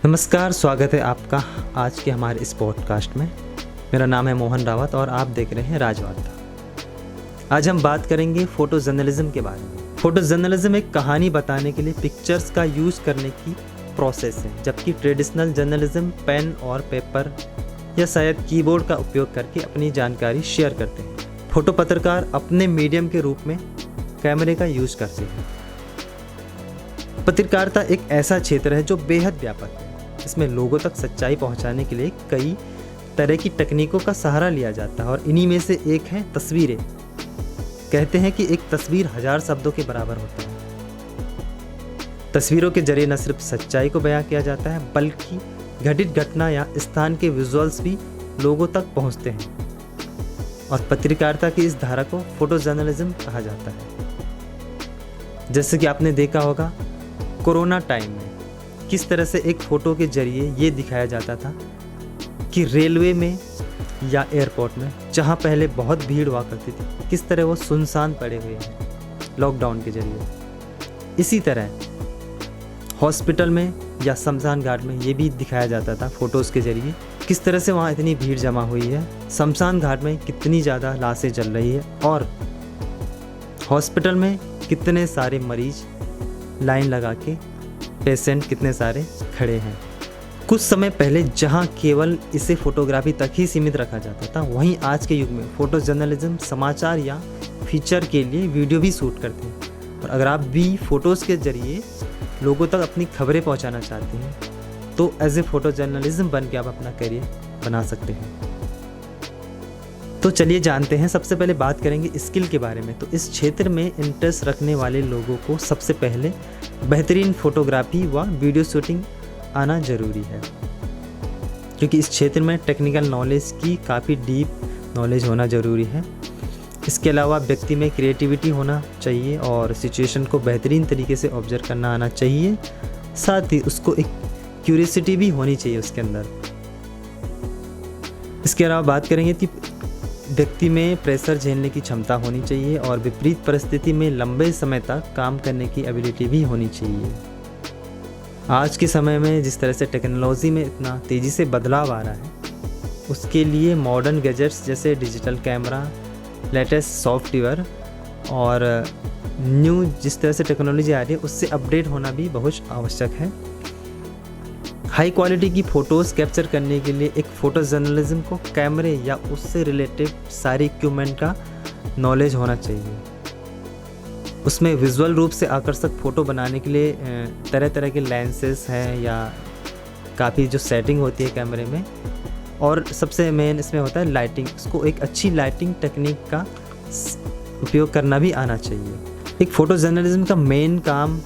नमस्कार, स्वागत है आपका आज के हमारे इस पॉडकास्ट में। मेरा नाम है मोहन रावत और आप देख रहे हैं राजवार्ता। आज हम बात करेंगे फ़ोटो जर्नलिज्म के बारे में। फ़ोटो जर्नलिज्म एक कहानी बताने के लिए पिक्चर्स का यूज़ करने की प्रोसेस है, जबकि ट्रेडिशनल जर्नलिज्म पेन और पेपर या शायद कीबोर्ड का उपयोग करके अपनी जानकारी शेयर करते हैं। फ़ोटो पत्रकार अपने मीडियम के रूप में कैमरे का यूज़ करते हैं। पत्रकारिता एक ऐसा क्षेत्र है जो बेहद व्यापक है। इसमें लोगों तक सच्चाई पहुंचाने के लिए कई तरह की तकनीकों का सहारा लिया जाता है और इन्हीं में से एक है तस्वीरें। कहते हैं कि एक तस्वीर 1000 शब्दों के बराबर होता है। तस्वीरों के जरिए न सिर्फ सच्चाई को बयां किया जाता है, बल्कि घटित घटना या स्थान के विजुअल्स भी लोगों तक पहुंचते हैं और पत्रकारिता की इस धारा को फोटो जर्नलिज्म कहा जाता है। जैसे कि आपने देखा होगा, कोरोना टाइम में किस तरह से एक फ़ोटो के जरिए ये दिखाया जाता था कि रेलवे में या एयरपोर्ट में, जहाँ पहले बहुत भीड़ हुआ करती थी, किस तरह वो सुनसान पड़े हुए हैं लॉकडाउन के जरिए। इसी तरह हॉस्पिटल में या शमशान घाट में ये भी दिखाया जाता था फ़ोटोज़ के जरिए, किस तरह से वहाँ इतनी भीड़ जमा हुई है, शमशान घाट में कितनी ज़्यादा लाशें जल रही है और हॉस्पिटल में कितने सारे मरीज लाइन लगा के, पेशेंट कितने सारे खड़े हैं। कुछ समय पहले जहां केवल इसे फोटोग्राफी तक ही सीमित रखा जाता था, वहीं आज के युग में फ़ोटो जर्नलिज्म समाचार या फीचर के लिए वीडियो भी शूट करते हैं। और अगर आप भी फ़ोटोज़ के ज़रिए लोगों तक अपनी खबरें पहुंचाना चाहते हैं तो एज ए फ़ोटो जर्नलिज्म बन के आप अपना करियर बना सकते हैं। तो चलिए जानते हैं। सबसे पहले बात करेंगे स्किल के बारे में। तो इस क्षेत्र में इंटरेस्ट रखने वाले लोगों को सबसे पहले बेहतरीन फोटोग्राफी व वीडियो शूटिंग आना ज़रूरी है, क्योंकि इस क्षेत्र में टेक्निकल नॉलेज की काफ़ी डीप नॉलेज होना ज़रूरी है। इसके अलावा व्यक्ति में क्रिएटिविटी होना चाहिए और सिचुएशन को बेहतरीन तरीके से ऑब्जर्व करना आना चाहिए। साथ ही उसको एक क्यूरियोसिटी भी होनी चाहिए उसके अंदर। इसके अलावा बात करेंगे कि व्यक्ति में प्रेशर झेलने की क्षमता होनी चाहिए और विपरीत परिस्थिति में लंबे समय तक काम करने की एबिलिटी भी होनी चाहिए। आज के समय में जिस तरह से टेक्नोलॉजी में इतना तेज़ी से बदलाव आ रहा है, उसके लिए मॉडर्न गैजेट्स जैसे डिजिटल कैमरा, लेटेस्ट सॉफ्टवेयर और न्यू जिस तरह से टेक्नोलॉजी आ रही है, उससे अपडेट होना भी बहुत आवश्यक है। हाई क्वालिटी की फ़ोटोज़ कैप्चर करने के लिए एक फ़ोटो जर्नलिज्म को कैमरे या उससे रिलेटेड सारी इक्विपमेंट का नॉलेज होना चाहिए। उसमें विजुअल रूप से आकर्षक फ़ोटो बनाने के लिए तरह तरह के लेंसेस हैं या काफ़ी जो सेटिंग होती है कैमरे में, और सबसे मेन इसमें होता है लाइटिंग। उसको एक अच्छी लाइटिंग टेक्निक का उपयोग करना भी आना चाहिए। एक फ़ोटो जर्नलिज्म का मेन काम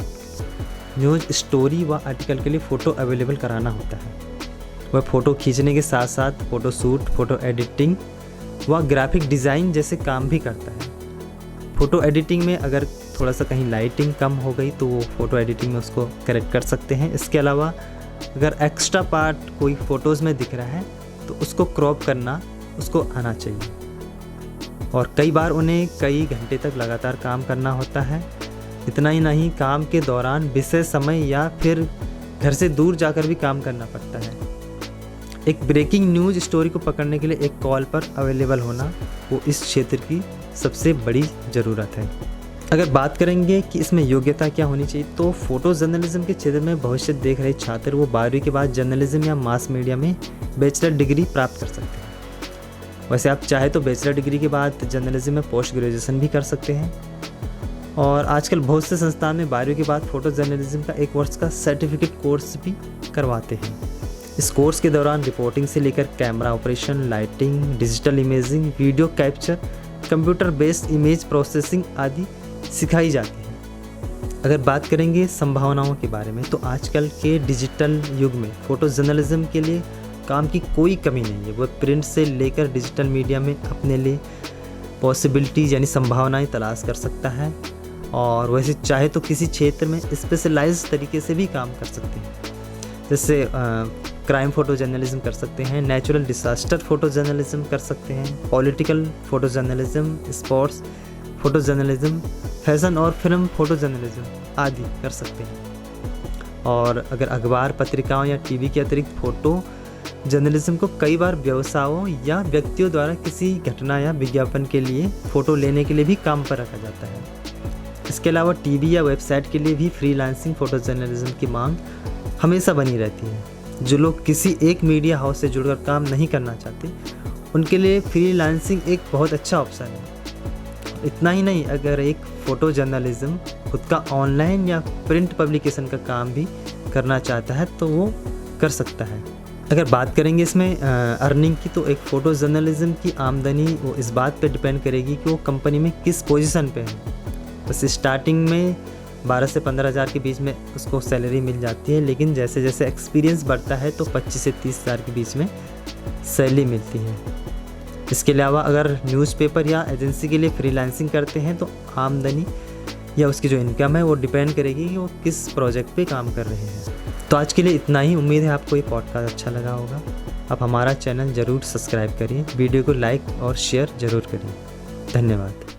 न्यूज़ स्टोरी व आर्टिकल के लिए फ़ोटो अवेलेबल कराना होता है। वह फ़ोटो खींचने के साथ साथ फ़ोटो शूट, फ़ोटो एडिटिंग व ग्राफिक डिज़ाइन जैसे काम भी करता है। फ़ोटो एडिटिंग में अगर थोड़ा सा कहीं लाइटिंग कम हो गई तो वो फ़ोटो एडिटिंग में उसको करेक्ट कर सकते हैं। इसके अलावा अगर एक्स्ट्रा पार्ट कोई फ़ोटोज़ में दिख रहा है तो उसको क्रॉप करना उसको आना चाहिए। और कई बार उन्हें कई घंटे तक लगातार काम करना होता है। इतना ही नहीं, काम के दौरान विशेष समय या फिर घर से दूर जाकर भी काम करना पड़ता है। एक ब्रेकिंग न्यूज़ स्टोरी को पकड़ने के लिए एक कॉल पर अवेलेबल होना वो इस क्षेत्र की सबसे बड़ी ज़रूरत है। अगर बात करेंगे कि इसमें योग्यता क्या होनी चाहिए, तो फ़ोटो जर्नलिज्म के क्षेत्र में भविष्य देख रहे छात्र वो 12वीं के बाद जर्नलिज्म या मास मीडिया में बैचलर डिग्री प्राप्त कर सकते हैं। वैसे आप चाहे तो बैचलर डिग्री के बाद जर्नलिज्म में पोस्ट ग्रेजुएशन भी कर सकते हैं। और आजकल बहुत से संस्थान में 12वीं के बाद फ़ोटो जर्नलिज्म का 1 वर्ष का सर्टिफिकेट कोर्स भी करवाते हैं। इस कोर्स के दौरान रिपोर्टिंग से लेकर camera operation, lighting, digital imaging, video capture, computer based image processing आदि सिखाई जाती है। अगर बात करेंगे संभावनाओं के बारे में, तो आजकल के डिजिटल युग में फ़ोटो जर्नलिज्म के लिए काम की कोई कमी नहीं है। वह प्रिंट से लेकर डिजिटल मीडिया में अपने लिए पॉसिबिलिटीज़ यानी संभावनाएं तलाश कर सकता है और वैसे चाहे तो किसी क्षेत्र में स्पेशलाइज तरीके से भी काम कर सकते हैं। जैसे क्राइम फ़ोटो जर्नलिज्म कर सकते हैं, नेचुरल डिसास्टर फ़ोटो जर्नलिज्म कर सकते हैं, political photo journalism, sports photo journalism, fashion और फिल्म फ़ोटो जर्नलिज्म आदि कर सकते हैं। और अगर अखबार, पत्रिकाओं या टीवी के अतिरिक्त फ़ोटो जर्नलिज्म को कई बार व्यवसायों या व्यक्तियों द्वारा किसी घटना या विज्ञापन के लिए फ़ोटो लेने के लिए भी काम पर रखा जाता है। इसके अलावा टीवी या वेबसाइट के लिए भी फ्रीलांसिंग फ़ोटो जर्नलिज्म की मांग हमेशा बनी रहती है। जो लोग किसी एक मीडिया हाउस से जुड़कर काम नहीं करना चाहते, उनके लिए फ्रीलांसिंग एक बहुत अच्छा ऑप्शन है। इतना ही नहीं, अगर एक फ़ोटो जर्नलिज्म खुद का ऑनलाइन या प्रिंट पब्लिकेशन का काम भी करना चाहता है तो वो कर सकता है। अगर बात करेंगे इसमें अर्निंग की, तो एक फ़ोटो जर्नलिज्म की आमदनी वो इस बात पे डिपेंड करेगी कि वो कंपनी में किस पोजीशन पे है। बस स्टार्टिंग में 12 से 15 हज़ार के बीच में उसको सैलरी मिल जाती है, लेकिन जैसे जैसे एक्सपीरियंस बढ़ता है तो 25 से 30 हज़ार के बीच में सैलरी मिलती है। इसके अलावा अगर न्यूज़पेपर या एजेंसी के लिए फ्रीलांसिंग करते हैं तो आमदनी या उसकी जो इनकम है वो डिपेंड करेगी कि वो किस प्रोजेक्ट पे काम कर रहे हैं। तो आज के लिए इतना ही। उम्मीद है आपको ये पॉडकास्ट अच्छा लगा होगा। आप हमारा चैनल ज़रूर सब्सक्राइब करिए, वीडियो को लाइक और शेयर ज़रूर करिए। धन्यवाद।